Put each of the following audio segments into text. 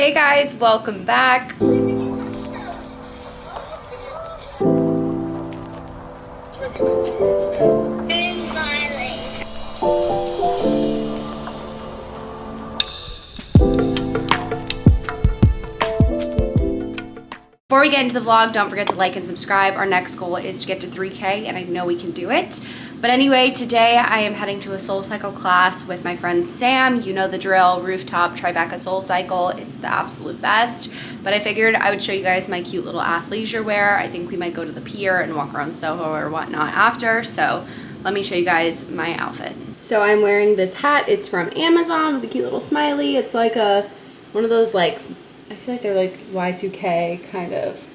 Hey guys, welcome back. Before we get into the vlog, don't forget to like and subscribe. Our next goal is to get to 3K, and I know we can do it. But anyway, today I am heading to a SoulCycle class with my friend Sam. You know the drill, rooftop Tribeca SoulCycle. It's the absolute best. But I figured I would show you guys my cute little athleisure wear. I think we might go to the pier and walk around Soho or whatnot after. So let me show you guys my outfit. So I'm wearing this hat. It's from Amazon with a cute little smiley. It's like one of those, like, I feel like they're like Y2K kind of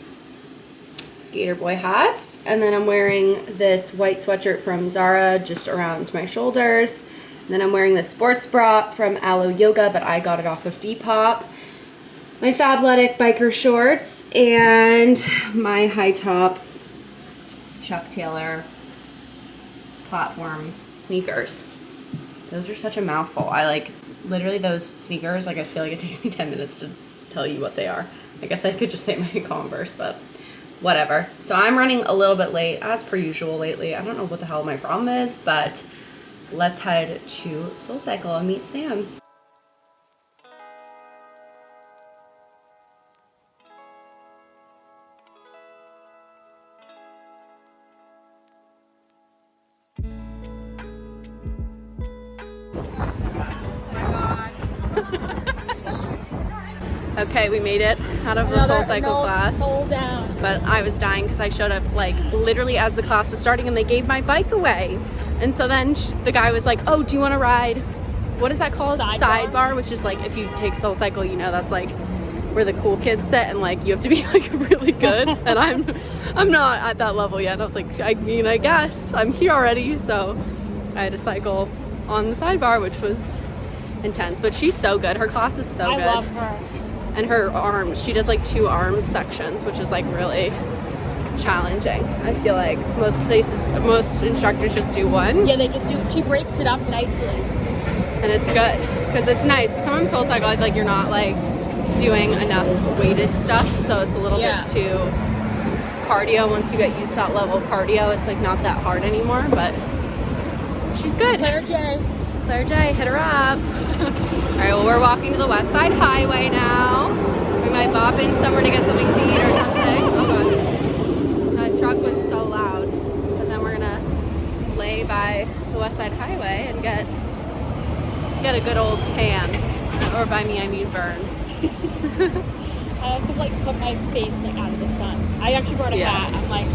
skater boy hats. And then I'm wearing this white sweatshirt from Zara just around my shoulders. And then I'm wearing this sports bra from Aloe Yoga, but I got it off of Depop. My Fabletics biker shorts and my high top Chuck Taylor platform sneakers. Those are such a mouthful. I like literally those sneakers, like I feel like it takes me 10 minutes to tell you what they are. I guess I could just say my Converse, but whatever. So I'm running a little bit late, as per usual lately. I don't know what the hell my problem is, but let's head to SoulCycle and meet Sam. Okay, we made it out of the SoulCycle class, but I was dying because I showed up like literally as the class was starting and they gave my bike away. And so then the guy was like, oh, do you want to ride, what is that called? Sidebar, which is like, if you take SoulCycle, you know, that's like where the cool kids sit and like you have to be like really good. And I'm not at that level yet. I was like, I mean, I guess I'm here already. So I had to cycle on the sidebar, which was intense, but she's so good. Her class is so good. I love her. And her arms, she does like 2 arm sections, which is like really challenging. I feel like most instructors just do 1. Yeah, they just do, she breaks it up nicely. And it's good, because it's nice, because sometimes SoulCycle, I feel like you're not like doing enough weighted stuff, so it's a little bit too cardio. Once you get used to that level of cardio, it's like not that hard anymore, but she's good. Claire J, hit her up. Alright, well, we're walking to the West Side Highway now. We might bop in somewhere to get something to eat or something. Oh god. That truck was so loud. But then we're gonna lay by the West Side Highway and get a good old tan. Or by me, I mean burn. I have to like put my face like out of the sun. I actually brought a hat. I'm like,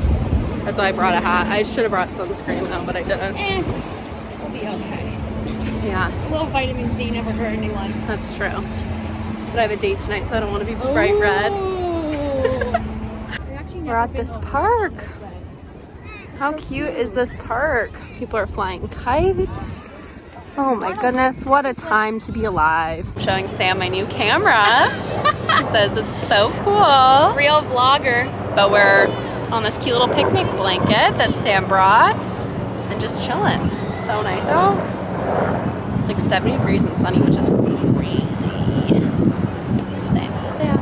that's why I brought a hat. I should have brought sunscreen though, but I didn't. We'll be okay. Yeah. A little vitamin D never hurt anyone. That's true. But I have a date tonight, so I don't want to be bright red. We're at this park. How cute is this park? People are flying kites. Oh my goodness, what a time to be alive. I'm showing Sam my new camera. She says it's so cool. Real vlogger. But we're on this cute little picnic blanket that Sam brought and just chilling. It's so nice out. It's like 70 degrees and sunny, which is crazy. Insane. So yeah.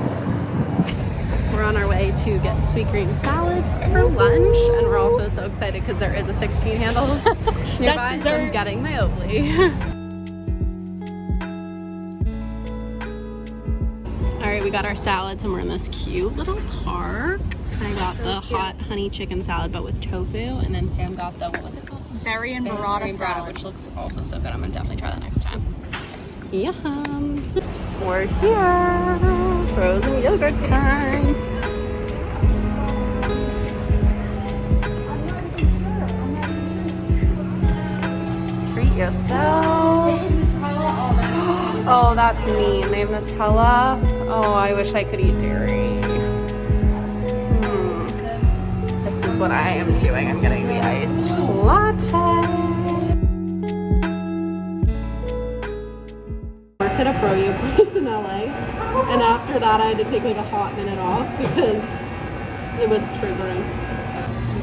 We're on our way to get sweet green salads for lunch, and we're also so excited because there is a 16 handles nearby, so I'm getting my Oatly. Alright, we got our salads and we're in this cute little park. I got the hot honey chicken salad, but with tofu, and then Sam got the, what was it called? Berry and burrata salad, which looks also so good. I'm gonna definitely try that next time. Yum! We're here! Frozen yogurt time! Treat yourself! Oh, that's mean. They have Nutella. Oh, I wish I could eat dairy. This is what I am doing. I'm getting the iced latte. Worked at a froyo place in LA, and after that I had to take like a hot minute off because it was triggering.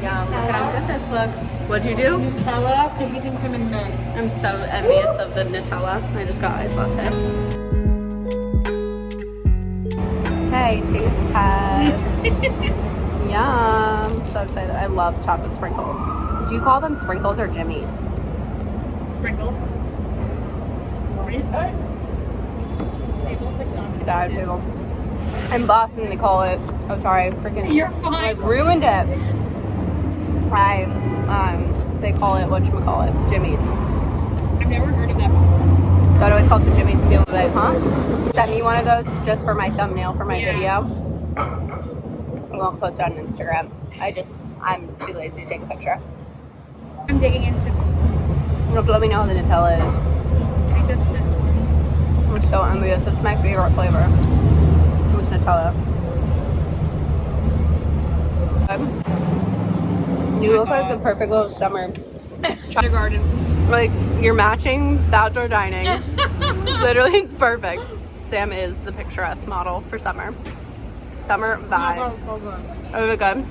Yeah, look at how good this looks. What'd you do? Nutella, cookies and cream and mint. I'm so envious of the Nutella. I just got iced latte. Hi, taste test. Yum. So excited. I love chocolate sprinkles. Do you call them sprinkles or jimmies? Sprinkles. Tables like non Dive table. In Boston, they call it. Oh, sorry, I freaking. You're fine. I ruined it. They call it whatchamacallit, jimmies. I've never heard of that before. So I'd always call it the jimmies and people would be like, huh? Send me one of those just for my thumbnail for my video. I won't post it on Instagram. I'm too lazy to take a picture. I'm digging into. You have to let me know how the Nutella is. I think that's this one. I'm so envious. It's my favorite flavor. It's Nutella. You look like the perfect little summer. Garden. Like, you're matching the outdoor dining. Literally, it's perfect. Sam is the picturesque model for summer. Summer vibe. Oh, is it good?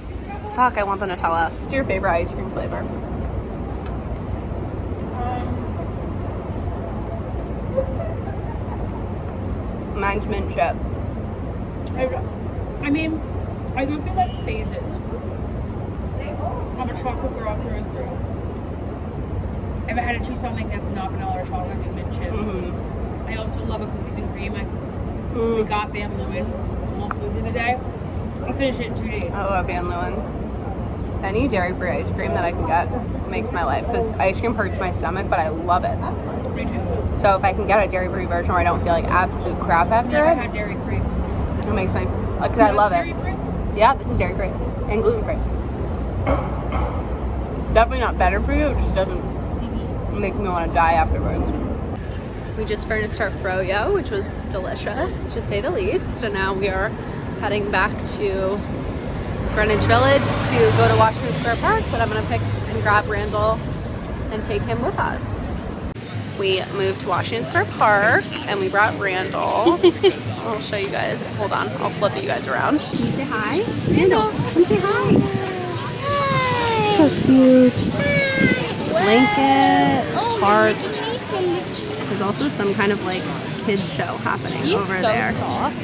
Fuck, I want the Nutella. What's your favorite ice cream flavor? Mine's mint chip. I mean, I don't feel like phases. I'm a chocolate girl through and through. If I had to choose something that's not vanilla or chocolate, I'd do mint chip. I also love a cookies and cream. We got Van Leeuwen Whole Foods in a day. I'll finish it in 2 days. I love Van Leeuwen. Any dairy-free ice cream that I can get makes my life, because ice cream hurts my stomach, but I love it. Me too. So if I can get a dairy-free version where I don't feel like absolute crap after Never it, had dairy-free. it makes my, because I love it. Dairy-free? Yeah, this is dairy-free and gluten-free. Definitely not better for you, it just doesn't make me want to die afterwards. We just finished our froyo, which was delicious, to say the least, and now we are heading back to Greenwich Village to go to Washington Square Park, but I'm going to pick and grab Randall and take him with us. We moved to Washington Square Park, and we brought Randall. I'll show you guys. Hold on, I'll flip you guys around. Can you say hi? Randall, come say hi. Hi. So cute. Blanket, card. There's also some kind of like kids show happening over there. He's so soft.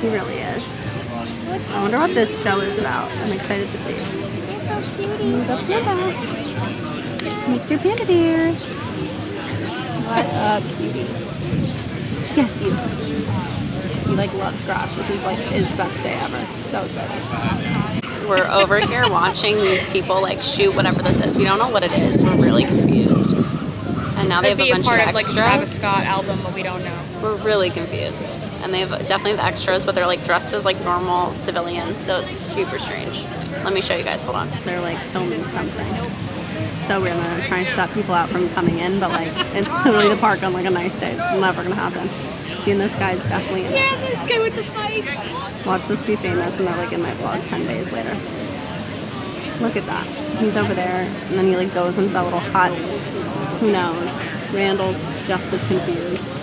He really is. I wonder what this show is about. I'm excited to see. He's so cutie. The panda. Mr. Panda Bear. What a cutie. Yes, you. He like loves grass. This is like his best day ever. So excited. We're over here watching these people like shoot whatever this is. We don't know what it is. We're really confused. And now they have a bunch of extras. Like a Travis Scott album, but we don't know. We're really confused. And they have definitely have extras, but they're like dressed as like normal civilians, so it's super strange. Let me show you guys, hold on. They're like filming something. It's so weird, they're trying to stop people out from coming in, but like it's literally the park on like a nice day. It's never gonna happen. Seeing this guy's definitely in it. Yeah, this guy with the bike. Watch this be famous, and they're like in my vlog 10 days later. Look at that. He's over there, and then he like goes into that little hut. Who knows? Randall's just as confused.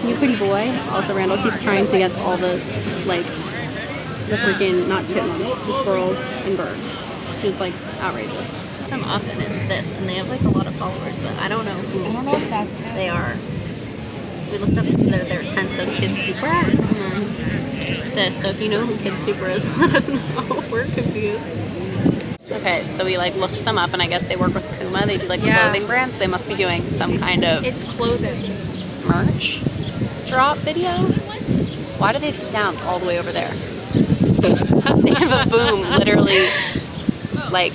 You pretty boy. Also, Randall keeps trying to get all the, like, the freaking, not chipmunks, the squirrels and birds, which is, like, outrageous. Them up, and it's this, and they have, like, a lot of followers, but I don't know who I don't know if that's him. they are. We looked up, their tent says Kids Super, and then this, so if you know who Kids Super is, let us know. We're confused. Okay, so we like looked them up, and I guess they work with Puma. They do like clothing brands. So they must be doing some kind of It's clothing. merch drop video. Why do they have sound all the way over there? They have a boom, literally. Like,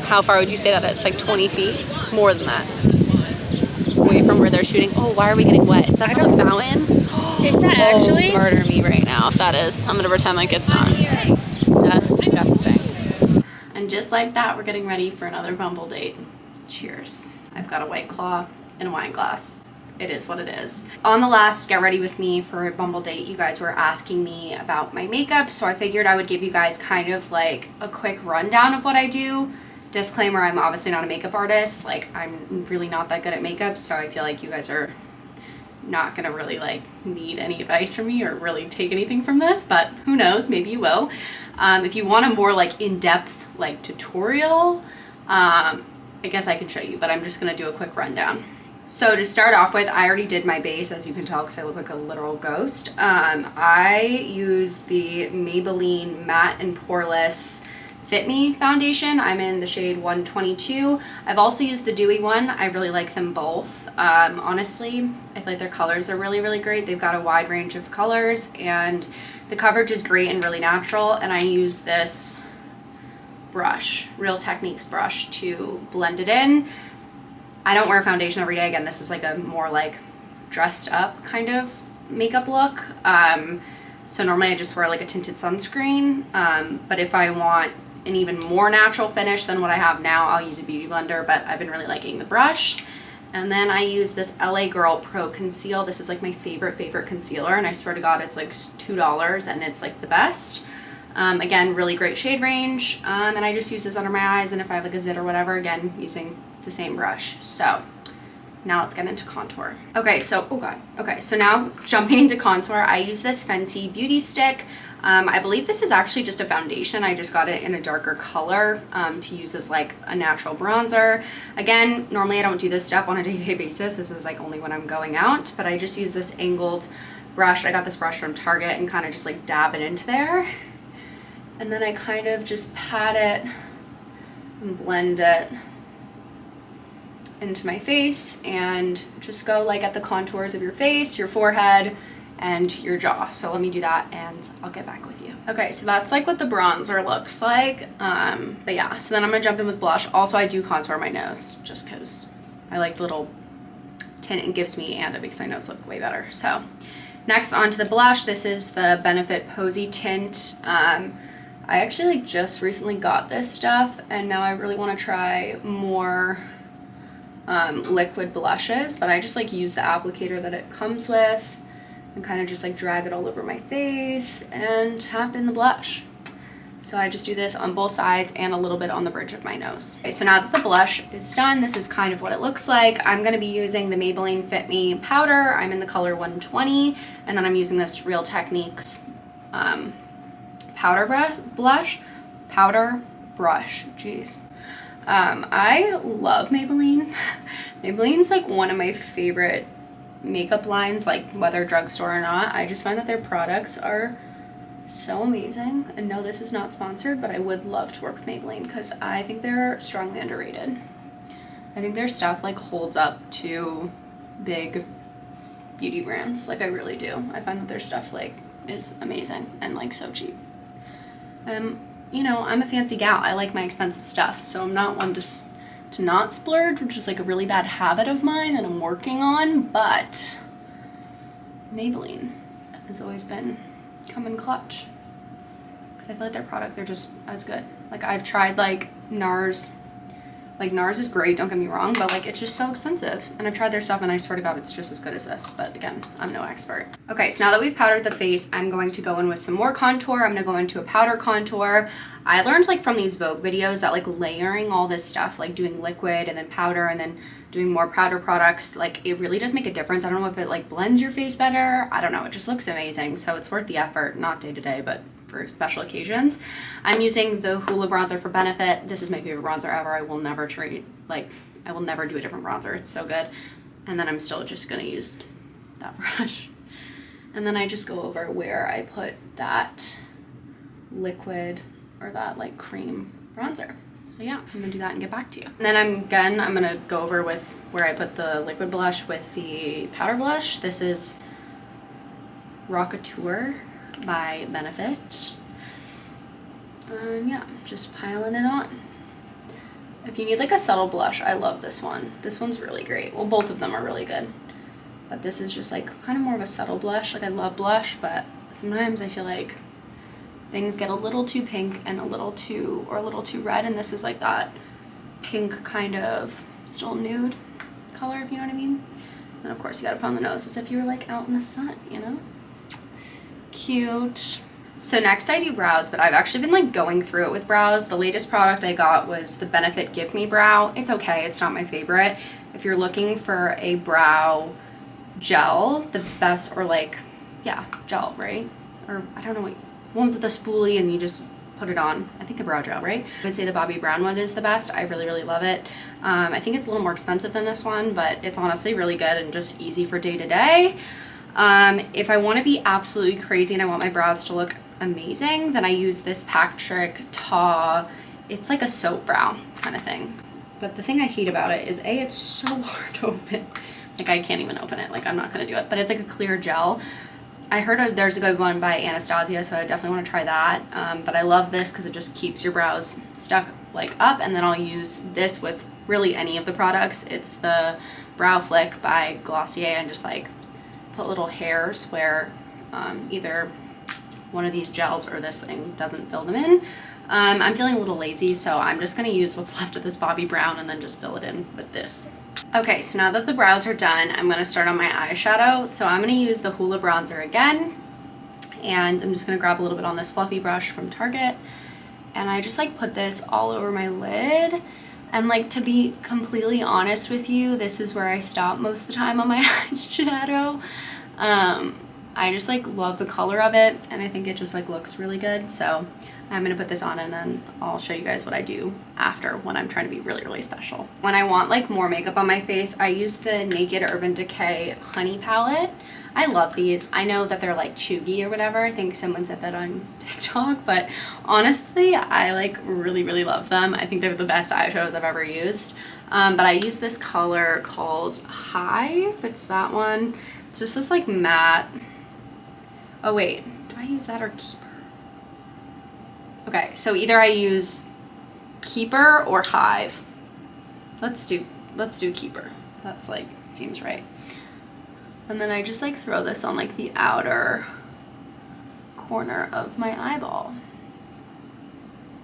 how far would you say that is? Like 20 feet? More than that. Away from where they're shooting. Oh, why are we getting wet? Is that from the fountain? Is that actually? Oh, murder me right now if that is. I'm gonna pretend like it's not. That's disgusting. And just like that, we're getting ready for another Bumble date. Cheers. I've got a White Claw and a wine glass. It is what it is. On the last Get Ready With Me for a Bumble date, you guys were asking me about my makeup, so I figured I would give you guys kind of like a quick rundown of what I do. Disclaimer, I'm obviously not a makeup artist. Like, I'm really not that good at makeup, so I feel like you guys are not gonna really like need any advice from me or really take anything from this, but who knows, maybe you will. If you want a more like in-depth like tutorial, I guess I can show you, but I'm just gonna do a quick rundown. So to start off with, I already did my base, as you can tell, because I look like a literal ghost. I use the Maybelline Matte and Poreless Fit Me foundation. I'm in the shade 122. I've also used the dewy one. I really like them both. Honestly, I feel like their colors are really, really great. They've got a wide range of colors, and the coverage is great and really natural. And I use this brush, Real Techniques brush, to blend it in. I don't wear foundation every day. Again, this is like a more like dressed up kind of makeup look. So normally I just wear like a tinted sunscreen. But if I want an even more natural finish than what I have now, I'll use a beauty blender, but I've been really liking the brush. And then I use this LA Girl Pro Conceal. This is like my favorite concealer, and I swear to God, it's like $2 and it's like the best. Again, really great shade range. And I just use this under my eyes, and if I have like a zit or whatever, again, using the same brush. So now let's get into contour. Okay, so, oh God. Okay, so now jumping into contour, I use this Fenty Beauty Stick. I believe this is actually just a foundation. I just got it in a darker color to use as like a natural bronzer. Again, normally I don't do this step on a day-to-day basis. This is like only when I'm going out, but I just use this angled brush. I got this brush from Target and kind of just like dab it into there. And then I kind of just pat it and blend it into my face, and just go like at the contours of your face, your forehead, and your jaw. So let me do that and I'll get back with you. Okay, so that's like what the bronzer looks like. But yeah, so then I'm gonna jump in with blush. Also, I do contour my nose just because I like the little tint it gives me, and it makes my nose look way better. So next, onto the blush. This is the Benefit Posy tint. I actually like just recently got this stuff, and now I really want to try more liquid blushes, but I just like use the applicator that it comes with and kind of just like drag it all over my face and tap in the blush. So I just do this on both sides and a little bit on the bridge of my nose. Okay, so now that the blush is done, this is kind of what it looks like. I'm going to be using the Maybelline Fit Me powder. I'm in the color 120, and then I'm using this Real Techniques powder brush, jeez. I love Maybelline. Maybelline's like one of my favorite makeup lines, like whether drugstore or not. I just find that their products are so amazing. And no, this is not sponsored, but I would love to work with Maybelline because I think they're strongly underrated. I think their stuff like holds up to big beauty brands. Like I really do. I find that their stuff like is amazing and like so cheap. You know, I'm a fancy gal. I like my expensive stuff, so I'm not one to not splurge, which is like a really bad habit of mine that I'm working on, but Maybelline has always been coming clutch because I feel like their products are just as good. Like I've tried like NARS. Like NARS is great, don't get me wrong, but like it's just so expensive. And I've tried their stuff and I swear to God it's just as good as this. But again, I'm no expert. Okay, so now that we've powdered the face, I'm going to go in with some more contour. I'm gonna go into a powder contour. I learned like from these Vogue videos that like layering all this stuff, like doing liquid and then powder and then doing more powder products, like it really does make a difference. I don't know if it like blends your face better. I don't know, it just looks amazing. So it's worth the effort, not day to day, but for special occasions. I'm using the Hoola bronzer for Benefit. This is my favorite bronzer ever. I will never trade, like, I will never do a different bronzer. It's so good. And then I'm still just gonna use that brush. And then I just go over where I put that liquid or that like cream bronzer. So yeah, I'm gonna do that and get back to you. And then I'm gonna go over with where I put the liquid blush with the powder blush. This is Rockateur by Benefit. Yeah, just piling it on. If you need like a subtle blush, I love this one. This one's really great. Well, both of them are really good. But this is just like kind of more of a subtle blush. Like I love blush, but sometimes I feel like things get a little too pink and a little too red, and this is like that pink kind of still nude color, if you know what I mean. And of course you gotta put on the nose as if you were like out in the sun, you know? Cute. So next I do brows, but I've actually been like going through it with brows. The latest product I got was the Benefit Give Me Brow. It's okay, it's not my favorite. If you're looking for a brow gel, the best, or like, yeah, gel, right? Or I don't know what, ones with a spoolie and you just put it on. I think the brow gel, right? I would say the Bobbi Brown one is the best. I really, really love it. I think it's a little more expensive than this one, but it's honestly really good and just easy for day to day. If I want to be absolutely crazy and I want my brows to look amazing, then I use this Patrick Ta. It's like a soap brow kind of thing. But the thing I hate about it is A, it's so hard to open. Like I can't even open it. Like I'm not gonna do it. But it's like a clear gel. I heard there's a good one by Anastasia, so I definitely want to try that. But I love this because it just keeps your brows stuck like up, and then I'll use this with really any of the products. It's the Brow Flick by Glossier, and just like put little hairs where either one of these gels or this thing doesn't fill them in. I'm feeling a little lazy, so I'm just gonna use what's left of this Bobbi Brown and then just fill it in with this. Okay, so now that the brows are done, I'm gonna start on my eyeshadow. So I'm gonna use the Hoola bronzer again, and I'm just gonna grab a little bit on this fluffy brush from Target, and I just like put this all over my lid. And like, to be completely honest with you, this is where I stop most of the time on my eyeshadow. I just like love the color of it, and I think it just like looks really good. So I'm gonna put this on, and then I'll show you guys what I do after when I'm trying to be really, really special. When I want like more makeup on my face, I use the Naked Urban Decay Honey Palette. I love these. I know that they're like chuggy or whatever. I think someone said that on TikTok, but honestly, I like really, really love them. I think they're the best eyeshadows I've ever used. But I use this color called Hive. It's that one. It's just this like matte. Oh wait, do I use that or Keeper? Okay, so either I use Keeper or Hive. Let's do Keeper. That's like, seems right. And then I just like throw this on like the outer corner of my eyeball.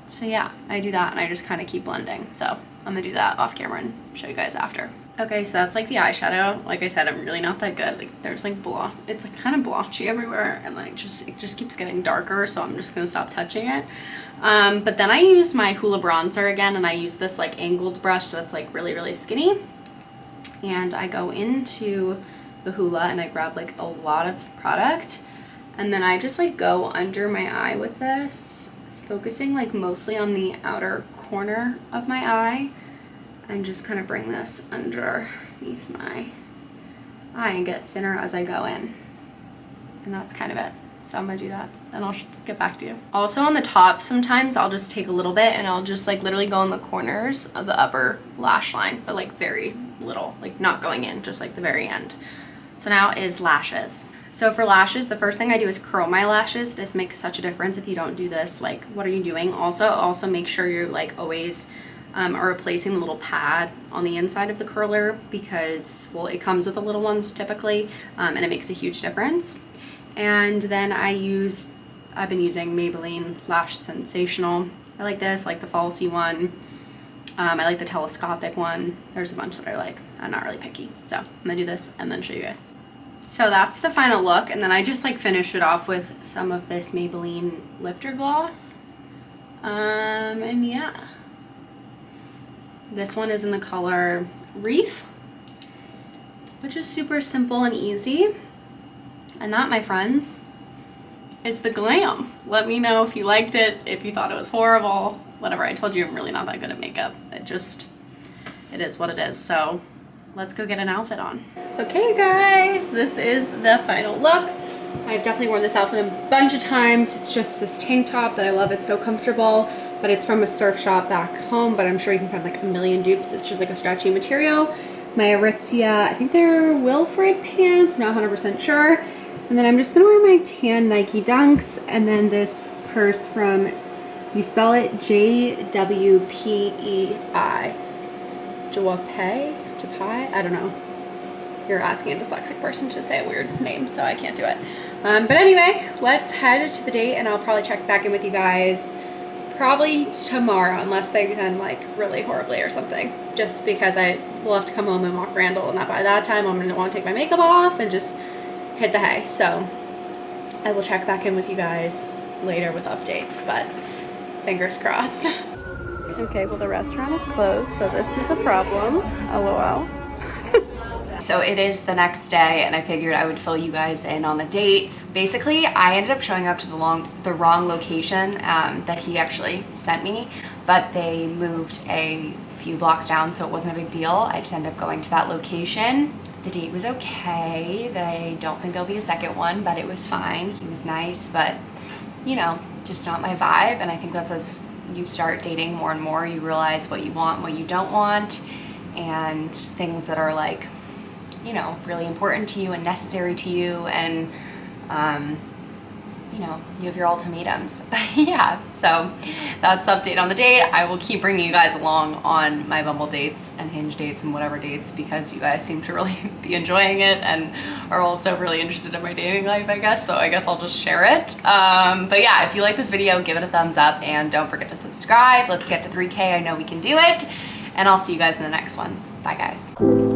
So yeah, I do that, and I just kind of keep blending. So I'm gonna do that off camera and show you guys after. Okay, so that's like the eyeshadow. Like I said, I'm really not that good. Like there's like it's like kind of blotchy everywhere, and like it just keeps getting darker, so I'm just gonna stop touching it. But then I use my Hoola bronzer again, and I use this like angled brush that's like really, really skinny. And I go into the Hoola and I grab like a lot of product, and then I just like go under my eye with this, focusing like mostly on the outer corner of my eye, and just kind of bring this underneath my eye and get thinner as I go in. And that's kind of it. So I'm gonna do that, and I'll get back to you. Also on the top, sometimes I'll just take a little bit and I'll just like literally go in the corners of the upper lash line, but like very little, like not going in, just like the very end. So now is lashes. So for lashes, the first thing I do is curl my lashes. This makes such a difference. If you don't do this, like what are you doing? Also make sure you're like always are replacing the little pad on the inside of the curler, because well, it comes with the little ones typically, and it makes a huge difference. And then I've been using Maybelline Lash Sensational. I like this, like the falsy one. I like the telescopic one. There's a bunch that I like. I'm not really picky. So I'm gonna do this and then show you guys. So that's the final look, and then I just like finished it off with some of this Maybelline Lifter Gloss. And yeah. This one is in the color Reef, which is super simple and easy. And that, my friends, is the glam. Let me know if you liked it, if you thought it was horrible, whatever. I told you I'm really not that good at makeup. It is what it is. So let's go get an outfit on. Okay guys, this is the final look. I've definitely worn this outfit a bunch of times. It's just this tank top that I love. It's so comfortable, but it's from a surf shop back home, but I'm sure you can find like a million dupes. It's just like a stretchy material. My Aritzia, I think they're Wilfred pants, I'm not 100% sure. And then I'm just gonna wear my tan Nike Dunks, and then this purse from, you spell it J-W-P-E-I. Japai? I don't know. You're asking a dyslexic person to say a weird name, so I can't do it. But anyway, let's head to the date, and I'll probably check back in with you guys probably tomorrow, unless things end like really horribly or something. Just because I will have to come home and walk Randall, and that by that time I'm gonna want to take my makeup off and just hit the hay. So I will check back in with you guys later with updates, but fingers crossed. Okay, well the restaurant is closed, so this is a problem. LOL. So it is the next day and I figured I would fill you guys in on the dates. Basically, I ended up showing up to the wrong location that he actually sent me, but they moved a few blocks down, so it wasn't a big deal. I just ended up going to that location. The date was okay. They don't think there'll be a second one, but it was fine. He was nice, but you know, just not my vibe. And I think that's as you start dating more and more, you realize what you want, what you don't want, and things that are like, you know, really important to you and necessary to you, and you know, you have your ultimatums. Yeah, so that's the update on the date. I will keep bringing you guys along on my Bumble dates and Hinge dates and whatever dates, because you guys seem to really be enjoying it and are also really interested in my dating life, I guess. So I guess I'll just share it. But yeah, if you like this video, give it a thumbs up and don't forget to subscribe. Let's get to 3K. I know we can do it. And I'll see you guys in the next one. Bye, guys.